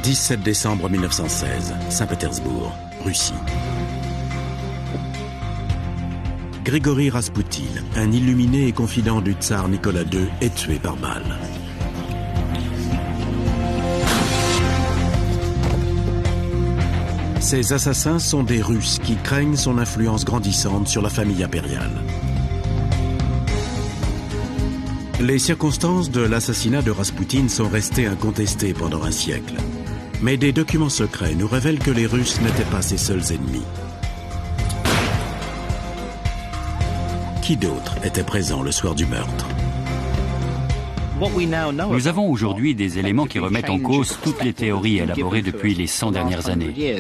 17 décembre 1916, Saint-Pétersbourg, Russie. Grigori Raspoutine, un illuminé et confident du tsar Nicolas II, est tué par balle. Ces assassins sont des Russes qui craignent son influence grandissante sur la famille impériale. Les circonstances de l'assassinat de Raspoutine sont restées incontestées pendant un siècle. Mais des documents secrets nous révèlent que les Russes n'étaient pas ses seuls ennemis. Qui d'autre était présent le soir du meurtre? Nous avons aujourd'hui des éléments qui remettent en cause toutes les théories élaborées depuis les 100 dernières années.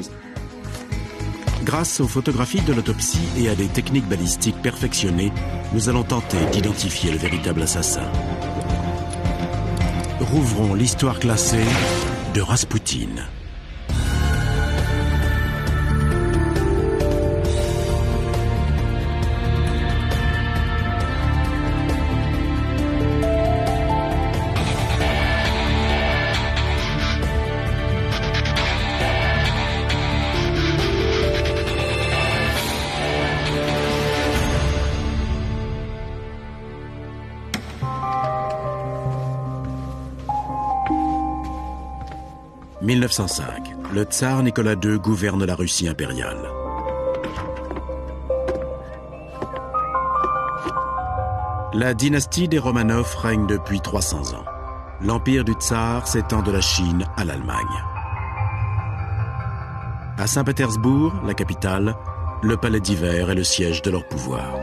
Grâce aux photographies de l'autopsie et à des techniques balistiques perfectionnées, nous allons tenter d'identifier le véritable assassin. Rouvrons l'histoire classée de Raspoutine. « 1905. Le tsar Nicolas II gouverne la Russie impériale. La dynastie des Romanov règne depuis 300 ans. L'empire du tsar s'étend de la Chine à l'Allemagne. À Saint-Pétersbourg, la capitale, le palais d'hiver est le siège de leur pouvoir.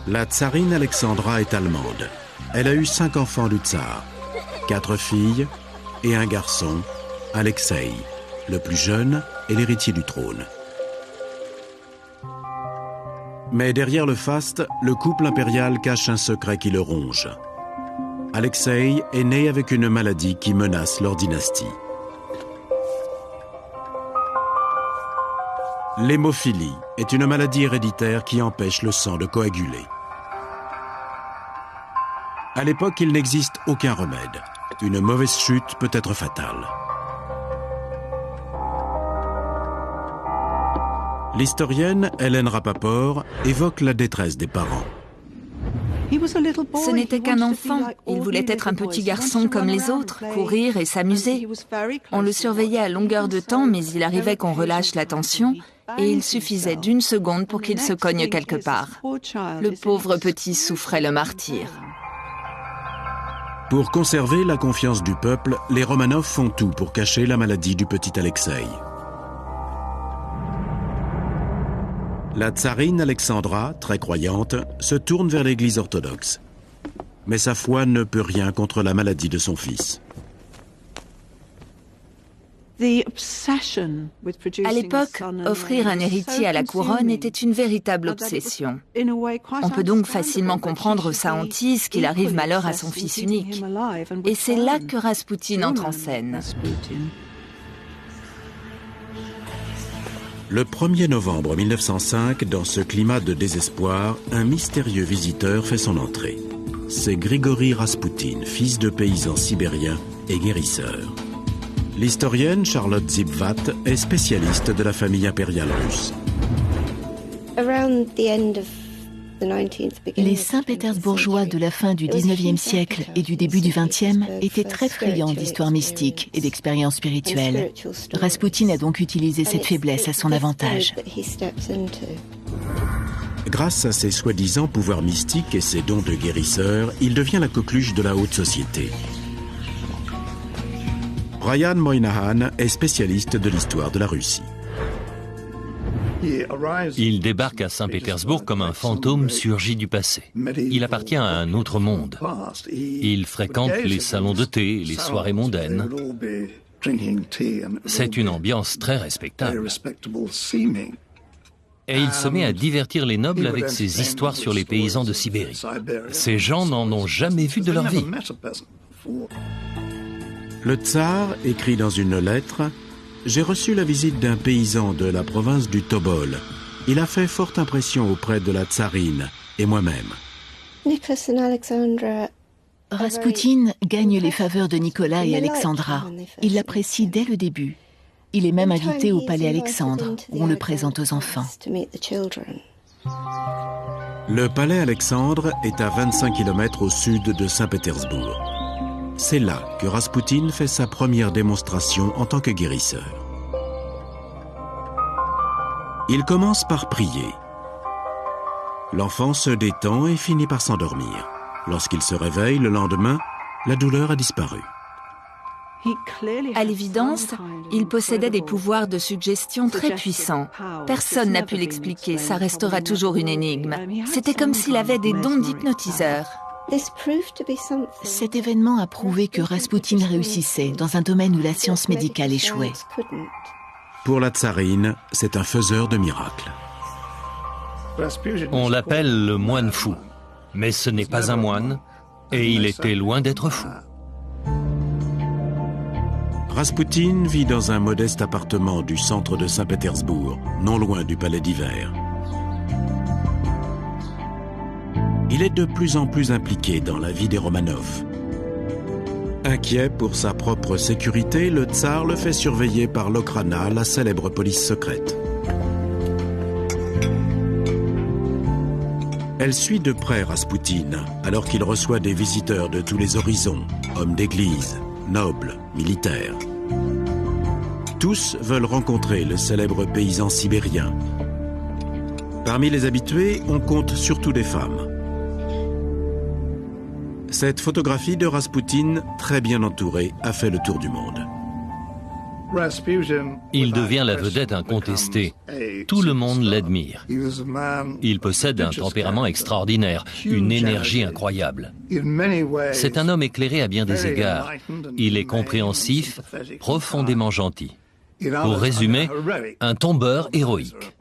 La tsarine Alexandra est allemande. Elle a eu 5 enfants du tsar. 4 filles et un garçon, Alexeï, le plus jeune et l'héritier du trône. Mais derrière le faste, le couple impérial cache un secret qui le ronge. Alexeï est né avec une maladie qui menace leur dynastie. L'hémophilie est une maladie héréditaire qui empêche le sang de coaguler. À l'époque, il n'existe aucun remède. Une mauvaise chute peut être fatale. L'historienne Hélène Rapaport évoque la détresse des parents. Ce n'était qu'un enfant. Il voulait être un petit garçon comme les autres, courir et s'amuser. On le surveillait à longueur de temps, mais il arrivait qu'on relâche la tension et il suffisait d'1 seconde pour qu'il se cogne quelque part. Le pauvre petit souffrait le martyre. Pour conserver la confiance du peuple, les Romanov font tout pour cacher la maladie du petit Alexeï. La tsarine Alexandra, très croyante, se tourne vers l'Église orthodoxe. Mais sa foi ne peut rien contre la maladie de son fils. À l'époque, offrir un héritier à la couronne était une véritable obsession. On peut donc facilement comprendre sa hantise qu'il arrive malheur à son fils unique. Et c'est là que Raspoutine entre en scène. Le 1er novembre 1905, dans ce climat de désespoir, un mystérieux visiteur fait son entrée. C'est Grigori Raspoutine, fils de paysan sibérien et guérisseur. L'historienne Charlotte Zibvat est spécialiste de la famille impériale russe. Les Saint-Pétersbourgeois de la fin du XIXe siècle et du début du XXe étaient très friands d'histoire mystique et d'expériences spirituelles. Raspoutine a donc utilisé cette faiblesse à son avantage. Grâce à ses soi-disant pouvoirs mystiques et ses dons de guérisseur, il devient la coqueluche de la haute société. Brian Moynihan est spécialiste de l'histoire de la Russie. Il débarque à Saint-Pétersbourg comme un fantôme surgi du passé. Il appartient à un autre monde. Il fréquente les salons de thé, les soirées mondaines. C'est une ambiance très respectable. Et il se met à divertir les nobles avec ses histoires sur les paysans de Sibérie. Ces gens n'en ont jamais vu de leur vie. Le tsar écrit dans une lettre « J'ai reçu la visite d'un paysan de la province du Tobol. Il a fait forte impression auprès de la tsarine et moi-même. Raspoutine gagne les faveurs de Nicolas et Alexandra. Il l'apprécie dès le début. Il est même invité au palais Alexandre, où on le présente aux enfants. Le palais Alexandre est à 25 km au sud de Saint-Pétersbourg. C'est là que Raspoutine fait sa première démonstration en tant que guérisseur. Il commence par prier. L'enfant se détend et finit par s'endormir. Lorsqu'il se réveille le lendemain, la douleur a disparu. À l'évidence, il possédait des pouvoirs de suggestion très puissants. Personne n'a pu l'expliquer, ça restera toujours une énigme. C'était comme s'il avait des dons d'hypnotiseur. Cet événement a prouvé que Raspoutine réussissait dans un domaine où la science médicale échouait. Pour la tsarine, c'est un faiseur de miracles. On l'appelle le moine fou, mais ce n'est pas un moine, et il était loin d'être fou. Raspoutine vit dans un modeste appartement du centre de Saint-Pétersbourg, non loin du palais d'hiver. Il est de plus en plus impliqué dans la vie des Romanov. Inquiet pour sa propre sécurité, le tsar le fait surveiller par l'Okhrana, la célèbre police secrète. Elle suit de près Raspoutine, alors qu'il reçoit des visiteurs de tous les horizons, hommes d'église, nobles, militaires. Tous veulent rencontrer le célèbre paysan sibérien. Parmi les habitués, on compte surtout des femmes. Cette photographie de Raspoutine, très bien entouré, a fait le tour du monde. Il devient la vedette incontestée. Tout le monde l'admire. Il possède un tempérament extraordinaire, une énergie incroyable. C'est un homme éclairé à bien des égards. Il est compréhensif, profondément gentil. Pour résumer, un tombeur héroïque.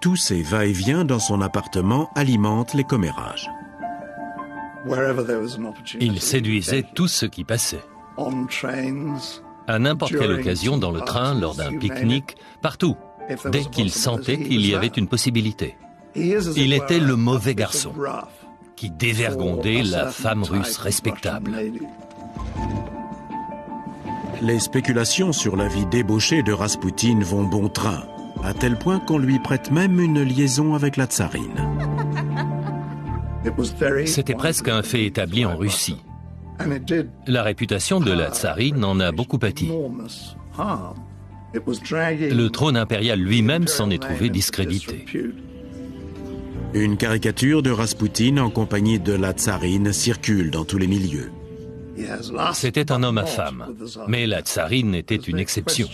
Tous ces va-et-vient dans son appartement alimentent les commérages. Il séduisait tout ce qui passait. À n'importe quelle occasion, dans le train, lors d'un pique-nique, partout, dès qu'il sentait qu'il y avait une possibilité. Il était le mauvais garçon, qui dévergondait la femme russe respectable. Les spéculations sur la vie débauchée de Raspoutine vont bon train, à tel point qu'on lui prête même une liaison avec la tsarine. C'était presque un fait établi en Russie. La réputation de la tsarine en a beaucoup pâti. Le trône impérial lui-même s'en est trouvé discrédité. Une caricature de Raspoutine en compagnie de la tsarine circule dans tous les milieux. C'était un homme à femme, mais la tsarine était une exception.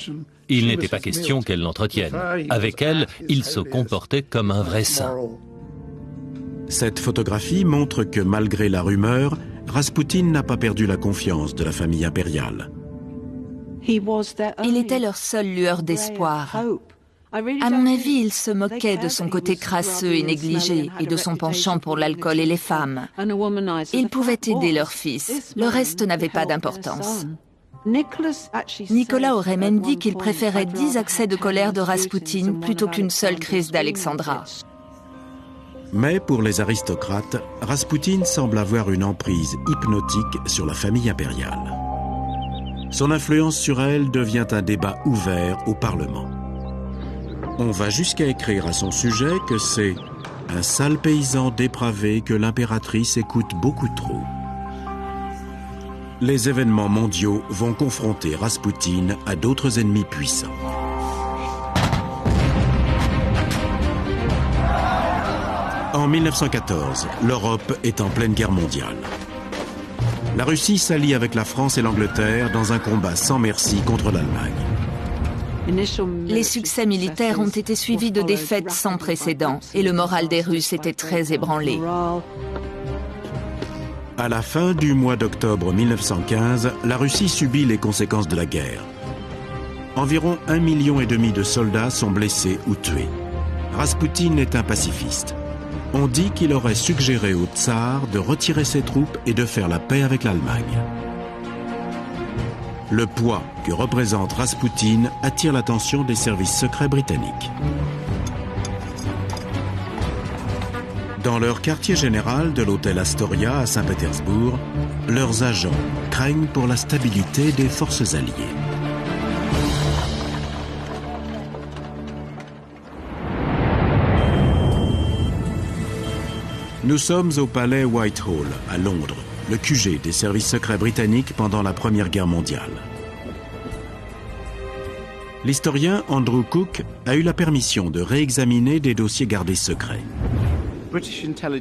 Il n'était pas question qu'elle l'entretienne. Avec elle, il se comportait comme un vrai saint. Cette photographie montre que malgré la rumeur, Raspoutine n'a pas perdu la confiance de la famille impériale. Il était leur seule lueur d'espoir. À mon avis, il se moquait de son côté crasseux et négligé et de son penchant pour l'alcool et les femmes. Ils pouvaient aider leur fils. Le reste n'avait pas d'importance. Nicolas aurait même dit qu'il préférait 10 accès de colère de Raspoutine plutôt qu'une seule crise d'Alexandra. Mais pour les aristocrates, Raspoutine semble avoir une emprise hypnotique sur la famille impériale. Son influence sur elle devient un débat ouvert au Parlement. On va jusqu'à écrire à son sujet que c'est un sale paysan dépravé que l'impératrice écoute beaucoup trop. Les événements mondiaux vont confronter Raspoutine à d'autres ennemis puissants. En 1914, l'Europe est en pleine guerre mondiale. La Russie s'allie avec la France et l'Angleterre dans un combat sans merci contre l'Allemagne. Les succès militaires ont été suivis de défaites sans précédent et le moral des Russes était très ébranlé. À la fin du mois d'octobre 1915, la Russie subit les conséquences de la guerre. Environ 1,5 million de soldats sont blessés ou tués. Raspoutine est un pacifiste. On dit qu'il aurait suggéré au tsar de retirer ses troupes et de faire la paix avec l'Allemagne. Le poids que représente Raspoutine attire l'attention des services secrets britanniques. Dans leur quartier général de l'hôtel Astoria à Saint-Pétersbourg, leurs agents craignent pour la stabilité des forces alliées. Nous sommes au palais Whitehall, à Londres, le QG des services secrets britanniques pendant la Première Guerre mondiale. L'historien Andrew Cook a eu la permission de réexaminer des dossiers gardés secrets.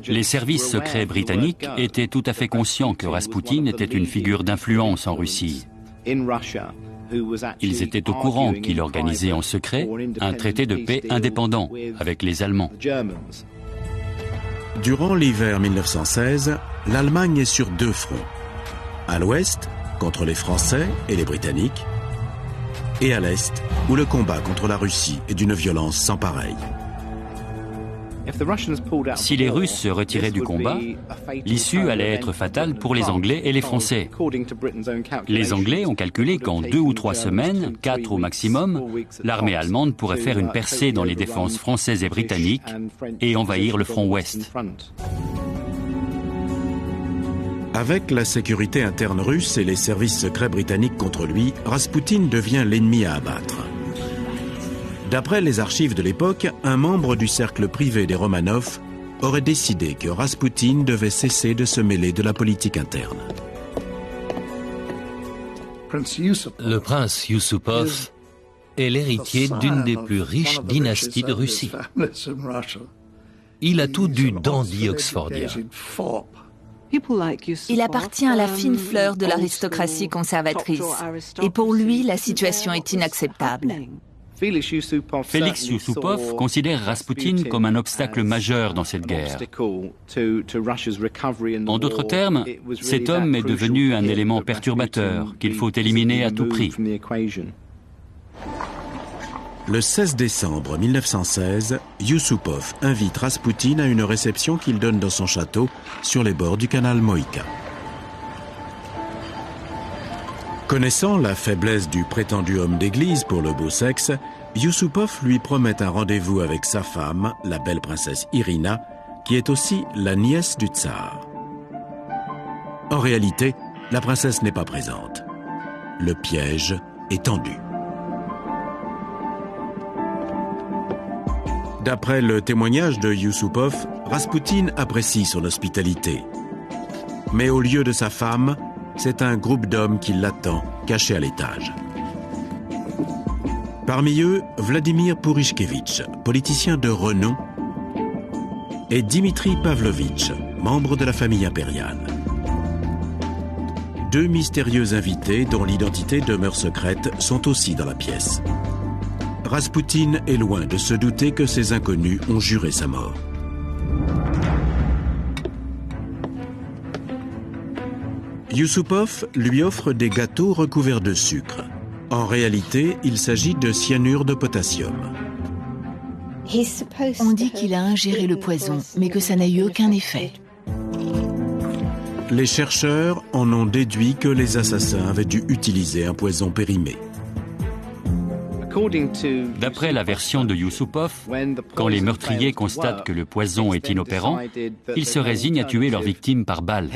Les services secrets britanniques étaient tout à fait conscients que Raspoutine était une figure d'influence en Russie. Ils étaient au courant qu'il organisait en secret un traité de paix indépendant avec les Allemands. Durant l'hiver 1916, l'Allemagne est sur deux fronts. À l'ouest, contre les Français et les Britanniques, et à l'est, où le combat contre la Russie est d'une violence sans pareille. Si les Russes se retiraient du combat, l'issue allait être fatale pour les Anglais et les Français. Les Anglais ont calculé qu'en 2 ou 3 semaines, 4 au maximum, l'armée allemande pourrait faire une percée dans les défenses françaises et britanniques et envahir le front ouest. Avec la sécurité interne russe et les services secrets britanniques contre lui, Raspoutine devient l'ennemi à abattre. D'après les archives de l'époque, un membre du cercle privé des Romanov aurait décidé que Raspoutine devait cesser de se mêler de la politique interne. Le prince Yusupov est l'héritier d'une des plus riches dynasties de Russie. Il a tout du dandy oxfordien. Il appartient à la fine fleur de l'aristocratie conservatrice. Et pour lui, la situation est inacceptable. Félix Yusupov considère Raspoutine comme un obstacle majeur dans cette guerre. En d'autres termes, cet homme est devenu un élément perturbateur qu'il faut éliminer à tout prix. Le 16 décembre 1916, Yusupov invite Raspoutine à une réception qu'il donne dans son château sur les bords du canal Moïka. Connaissant la faiblesse du prétendu homme d'église pour le beau sexe, Yusupov lui promet un rendez-vous avec sa femme, la belle princesse Irina, qui est aussi la nièce du tsar. En réalité, la princesse n'est pas présente. Le piège est tendu. D'après le témoignage de Yusupov, Raspoutine apprécie son hospitalité. Mais au lieu de sa femme, c'est un groupe d'hommes qui l'attend, caché à l'étage. Parmi eux, Vladimir Pourishkevitch, politicien de renom, et Dimitri Pavlovitch, membre de la famille impériale. Deux mystérieux invités, dont l'identité demeure secrète, sont aussi dans la pièce. Raspoutine est loin de se douter que ces inconnus ont juré sa mort. Yusupov lui offre des gâteaux recouverts de sucre. En réalité, il s'agit de cyanure de potassium. On dit qu'il a ingéré le poison, mais que ça n'a eu aucun effet. Les chercheurs en ont déduit que les assassins avaient dû utiliser un poison périmé. D'après la version de Yusupov, quand les meurtriers constatent que le poison est inopérant, ils se résignent à tuer leurs victimes par balle.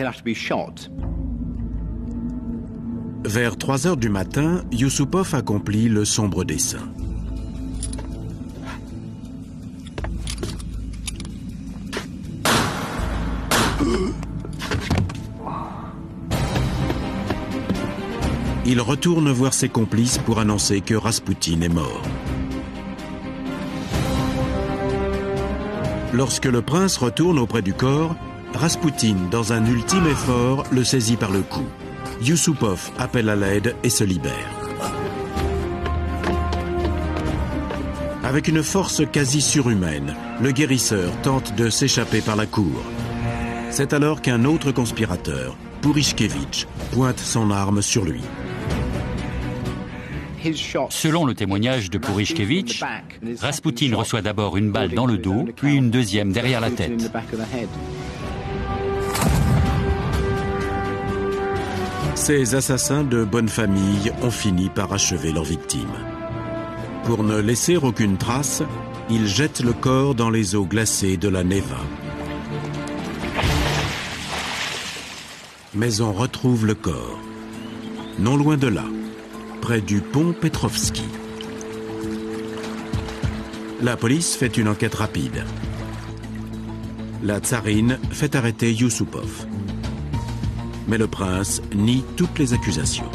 Vers 3 heures du matin, Yusupov accomplit le sombre dessein. Il retourne voir ses complices pour annoncer que Raspoutine est mort. Lorsque le prince retourne auprès du corps, Raspoutine, dans un ultime effort, le saisit par le cou. Yusupov appelle à l'aide et se libère. Avec une force quasi surhumaine, le guérisseur tente de s'échapper par la cour. C'est alors qu'un autre conspirateur, Pourishkevitch, pointe son arme sur lui. Selon le témoignage de Pourishkevitch, Raspoutine reçoit d'abord une balle dans le dos, puis une deuxième derrière la tête. Ces assassins de bonne famille ont fini par achever leur victime. Pour ne laisser aucune trace, ils jettent le corps dans les eaux glacées de la Neva. Mais on retrouve le corps. Non loin de là, près du pont Petrovski. La police fait une enquête rapide. La tsarine fait arrêter Yusupov. Mais le prince nie toutes les accusations.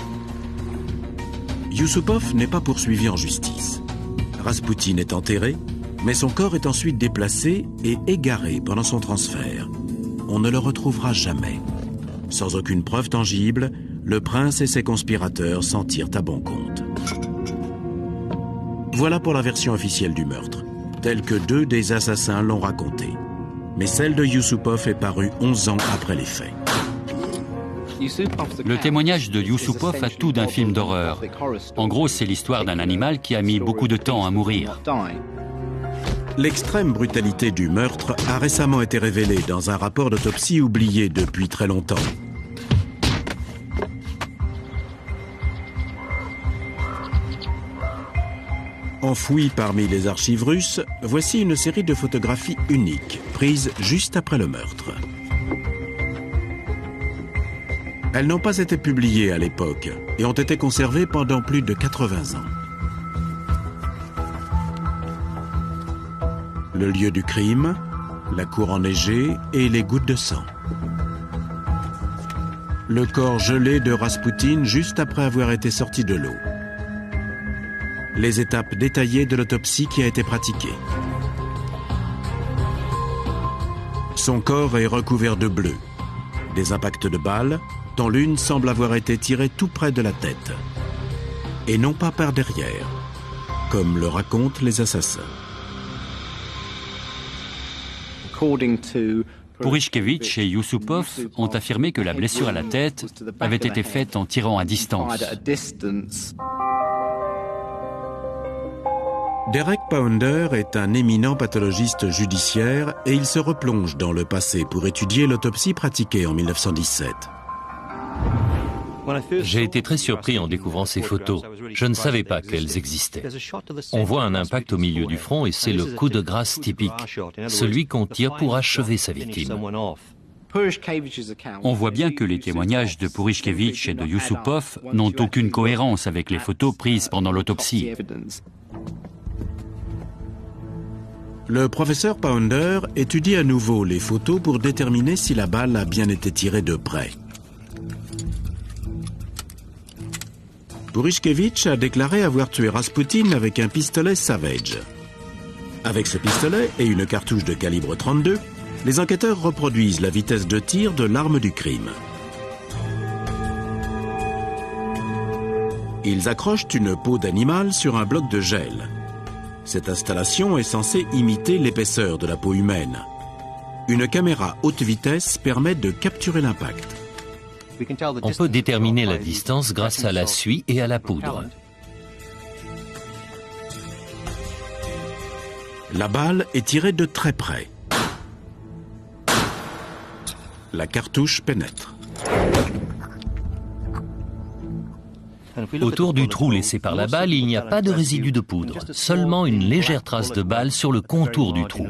Yusupov n'est pas poursuivi en justice. Raspoutine est enterré, mais son corps est ensuite déplacé et égaré pendant son transfert. On ne le retrouvera jamais. Sans aucune preuve tangible, le prince et ses conspirateurs s'en tirent à bon compte. Voilà pour la version officielle du meurtre, telle que 2 des assassins l'ont racontée. Mais celle de Yusupov est parue 11 ans après les faits. Le témoignage de Yusupov a tout d'un film d'horreur. En gros, c'est l'histoire d'un animal qui a mis beaucoup de temps à mourir. L'extrême brutalité du meurtre a récemment été révélée dans un rapport d'autopsie oublié depuis très longtemps. Enfouie parmi les archives russes, voici une série de photographies uniques, prises juste après le meurtre. Elles n'ont pas été publiées à l'époque et ont été conservées pendant plus de 80 ans. Le lieu du crime, la cour enneigée et les gouttes de sang. Le corps gelé de Raspoutine juste après avoir été sorti de l'eau. Les étapes détaillées de l'autopsie qui a été pratiquée. Son corps est recouvert de bleu. Des impacts de balles, dont l'une semble avoir été tirée tout près de la tête. Et non pas par derrière, comme le racontent les assassins. Purishkevich et Yusupov ont affirmé que la blessure à la tête avait été faite en tirant à distance. Derek Pounder est un éminent pathologiste judiciaire et il se replonge dans le passé pour étudier l'autopsie pratiquée en 1917. J'ai été très surpris en découvrant ces photos. Je ne savais pas qu'elles existaient. On voit un impact au milieu du front et c'est le coup de grâce typique, celui qu'on tire pour achever sa victime. On voit bien que les témoignages de Purishkevich et de Yusupov n'ont aucune cohérence avec les photos prises pendant l'autopsie. Le professeur Pounder étudie à nouveau les photos pour déterminer si la balle a bien été tirée de près. Purishkevich a déclaré avoir tué Raspoutine avec un pistolet Savage. Avec ce pistolet et une cartouche de calibre 32, les enquêteurs reproduisent la vitesse de tir de l'arme du crime. Ils accrochent une peau d'animal sur un bloc de gel. Cette installation est censée imiter l'épaisseur de la peau humaine. Une caméra haute vitesse permet de capturer l'impact. On peut déterminer la distance grâce à la suie et à la poudre. La balle est tirée de très près. La cartouche pénètre. Autour du trou laissé par la balle, il n'y a pas de résidu de poudre, seulement une légère trace de balle sur le contour du trou.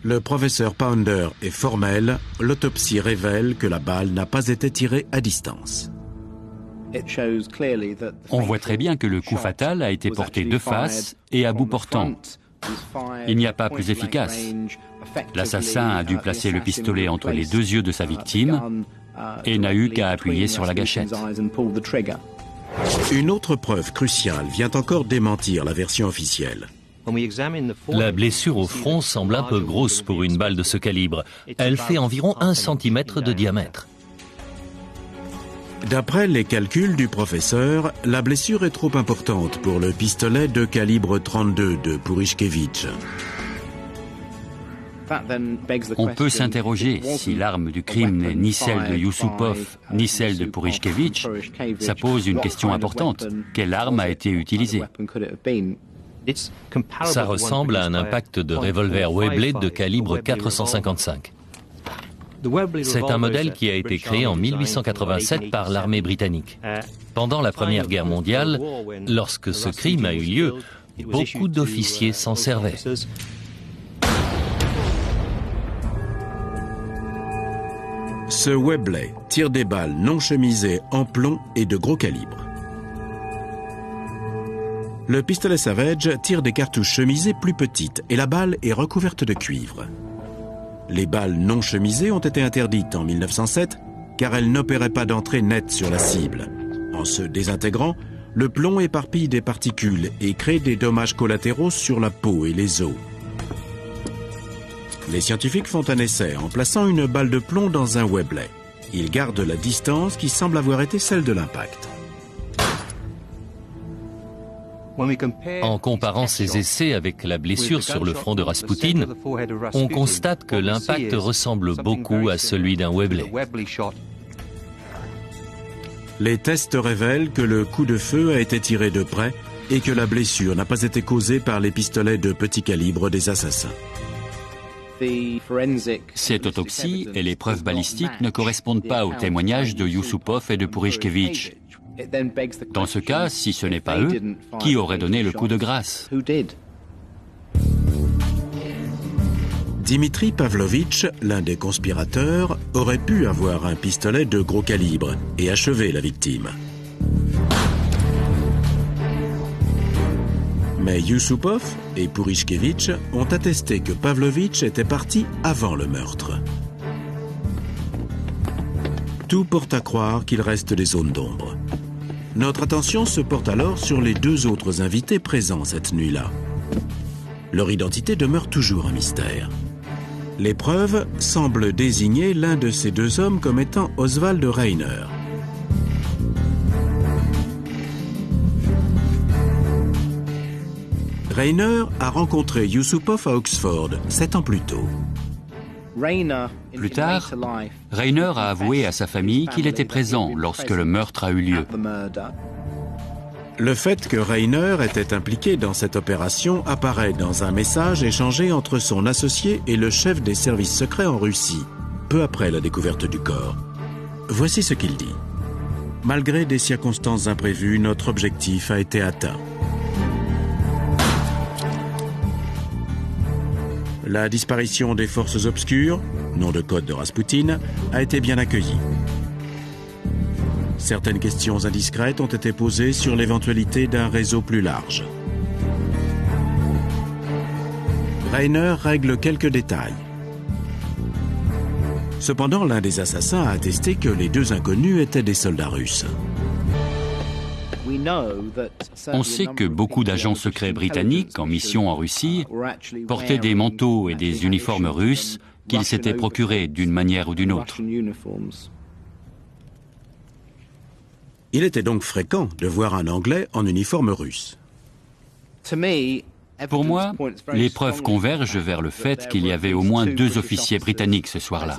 Le professeur Pounder est formel, l'autopsie révèle que la balle n'a pas été tirée à distance. On voit très bien que le coup fatal a été porté de face et à bout portant. Il n'y a pas plus efficace. L'assassin a dû placer le pistolet entre les 2 yeux de sa victime et n'a eu qu'à appuyer sur la gâchette. Une autre preuve cruciale vient encore démentir la version officielle. La blessure au front semble un peu grosse pour une balle de ce calibre. Elle fait environ 1 cm de diamètre. D'après les calculs du professeur, la blessure est trop importante pour le pistolet de calibre 32 de Purishkevich. On peut s'interroger si l'arme du crime n'est ni celle de Yusupov ni celle de Purishkevich. Ça pose une question importante. Quelle arme a été utilisée ? Ça ressemble à un impact de revolver Weblade de calibre 455. C'est un modèle qui a été créé en 1887 par l'armée britannique. Pendant la Première Guerre mondiale, lorsque ce crime a eu lieu, beaucoup d'officiers s'en servaient. Ce Webley tire des balles non chemisées en plomb et de gros calibre. Le pistolet Savage tire des cartouches chemisées plus petites et la balle est recouverte de cuivre. Les balles non chemisées ont été interdites en 1907 car elles n'opéraient pas d'entrée nette sur la cible. En se désintégrant, le plomb éparpille des particules et crée des dommages collatéraux sur la peau et les os. Les scientifiques font un essai en plaçant une balle de plomb dans un Webley. Ils gardent la distance qui semble avoir été celle de l'impact. En comparant ces essais avec la blessure sur le front de Rasputin, on constate que l'impact ressemble beaucoup à celui d'un Webley. Les tests révèlent que le coup de feu a été tiré de près et que la blessure n'a pas été causée par les pistolets de petit calibre des assassins. Cette autopsie et les preuves balistiques ne correspondent pas aux témoignages de Yusupov et de Puriškevich. Dans ce cas, si ce n'est pas eux, qui aurait donné le coup de grâce? Dimitri Pavlovitch, l'un des conspirateurs, aurait pu avoir un pistolet de gros calibre et achever la victime. Mais Yusupov et Puriškevich ont attesté que Pavlovitch était parti avant le meurtre. Tout porte à croire qu'il reste des zones d'ombre. Notre attention se porte alors sur les deux autres invités présents cette nuit-là. Leur identité demeure toujours un mystère. Les preuves semblent désigner l'un de ces deux hommes comme étant Oswald Reiner. Reiner a rencontré Yusupov à Oxford 7 ans plus tôt. Plus tard, Reiner a avoué à sa famille qu'il était présent lorsque le meurtre a eu lieu. Le fait que Reiner était impliqué dans cette opération apparaît dans un message échangé entre son associé et le chef des services secrets en Russie, peu après la découverte du corps. Voici ce qu'il dit. « Malgré des circonstances imprévues, notre objectif a été atteint. La disparition des forces obscures, nom de code de Rasputin, a été bien accueillie. Certaines questions indiscrètes ont été posées sur l'éventualité d'un réseau plus large. Reiner règle quelques détails. Cependant, l'un des assassins a attesté que les deux inconnus étaient des soldats russes. On sait que beaucoup d'agents secrets britanniques en mission en Russie portaient des manteaux et des uniformes russes qu'ils s'étaient procurés d'une manière ou d'une autre. Il était donc fréquent de voir un Anglais en uniforme russe. Pour moi, les preuves convergent vers le fait qu'il y avait au moins 2 officiers britanniques ce soir-là.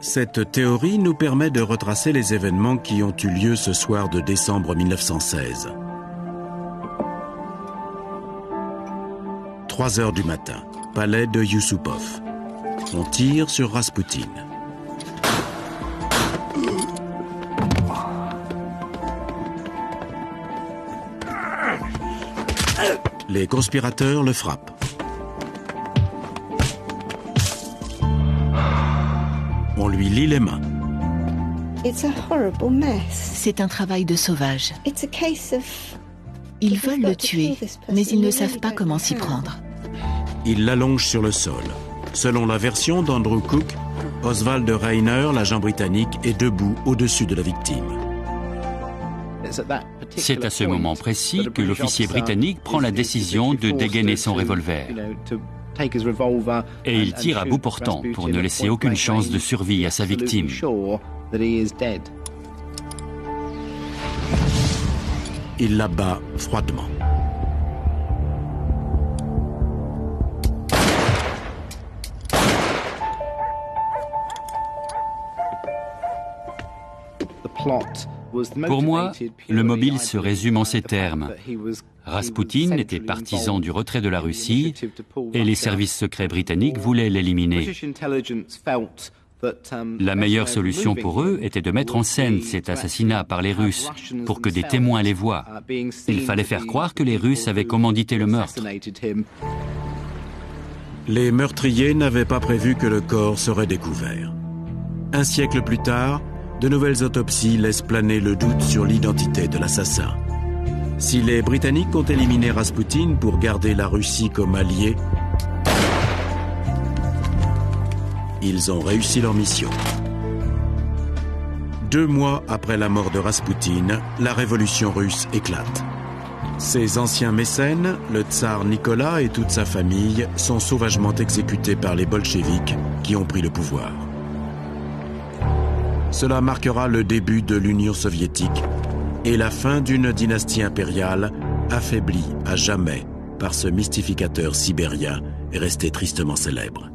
Cette théorie nous permet de retracer les événements qui ont eu lieu ce soir de décembre 1916. 3 heures du matin, palais de Yusupov. On tire sur Rasputin. Les conspirateurs le frappent. On lui lie les mains. C'est un travail de sauvage. Ils veulent le tuer, mais ils ne savent pas comment s'y prendre. Ils l'allongent sur le sol. Selon la version d'Andrew Cook, Oswald Reiner, l'agent britannique, est debout au-dessus de la victime. C'est à ce moment précis que l'officier britannique prend la décision de dégainer son revolver. Et il tire à bout portant pour ne laisser aucune chance de survie à sa victime. Il l'abat froidement. Pour moi, le mobile se résume en ces termes. Rasputin était partisan du retrait de la Russie et les services secrets britanniques voulaient l'éliminer. La meilleure solution pour eux était de mettre en scène cet assassinat par les Russes pour que des témoins les voient. Il fallait faire croire que les Russes avaient commandité le meurtre. Les meurtriers n'avaient pas prévu que le corps serait découvert. Un siècle plus tard, de nouvelles autopsies laissent planer le doute sur l'identité de l'assassin. Si les Britanniques ont éliminé Raspoutine pour garder la Russie comme allié, ils ont réussi leur mission. 2 mois après la mort de Raspoutine, la révolution russe éclate. Ses anciens mécènes, le tsar Nicolas et toute sa famille, sont sauvagement exécutés par les bolcheviks qui ont pris le pouvoir. Cela marquera le début de l'Union soviétique et la fin d'une dynastie impériale affaiblie à jamais par ce mystificateur sibérien resté tristement célèbre.